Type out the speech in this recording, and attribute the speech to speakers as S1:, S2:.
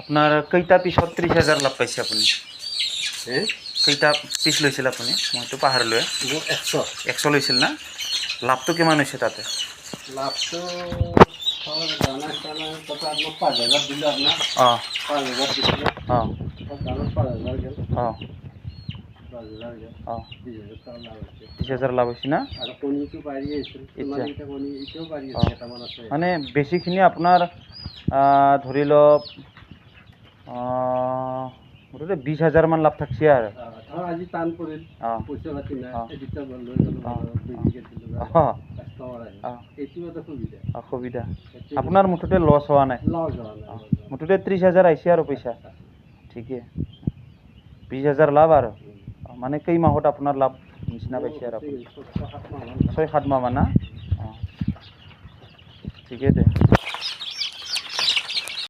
S1: আপোনাৰ কেইটা পিছত 30,000 লাভ পাইছে আপুনি?
S2: হে
S1: কেইটা পিছ লৈছিল আপুনি? মইতো পাহৰিলোৱে।
S2: মোৰ 100
S1: 100 লৈছিল না? লাভটো কিমান হৈছে তাতে?
S2: লাভটো জানা কথা আপোনাক 5,000 দিলে আপোনাক
S1: অঁ
S2: 5,000 দিছিলে
S1: অঁ
S2: দামত 5,000 গেল
S1: অঁ
S2: 5,000 গেল
S1: অঁ
S2: 20,000 টকা লাভ হৈছে
S1: 30,000 লাভ হৈছে না?
S2: আৰু কণীটো পাৰি আছিল
S1: এতিয়া
S2: তোমালোকে কণী এতিয়াও পাৰি আছে
S1: অঁ
S2: কেইটামান আছে
S1: মানে বেছিখিনি আপোনাৰ ধৰি লওক মুঠতে 20,000 মান লাভ থাকছে আৰু
S2: ধৰ আজি টান পৰিল
S1: অঁ
S2: পইচা পাতি নাই
S1: অঁ
S2: এই দুটা লৈ গ'লো
S1: অঁ
S2: ঘৰত বেছিকৈ দিলোঁ
S1: অঁ
S2: কাষ্টমাৰ আহিল
S1: অঁ
S2: এইটো এটা সুবিধা
S1: অসুবিধা আপোনাৰ মুঠতে লছ হোৱা নাই
S2: লছ হোৱা নাই
S1: অঁ
S2: লছ হোৱা
S1: মুঠতে 30,000 আহিছে আৰু পইচা
S2: নাই
S1: ঠিকে 20,000 লাভ আৰু মানে কেই মাহত আপোনাৰ লাভ নিচিনা পাইছে আৰু আপুনি
S2: 6-7 মাহ
S1: 6-7 মাহ মান না অঁ ঠিকে দে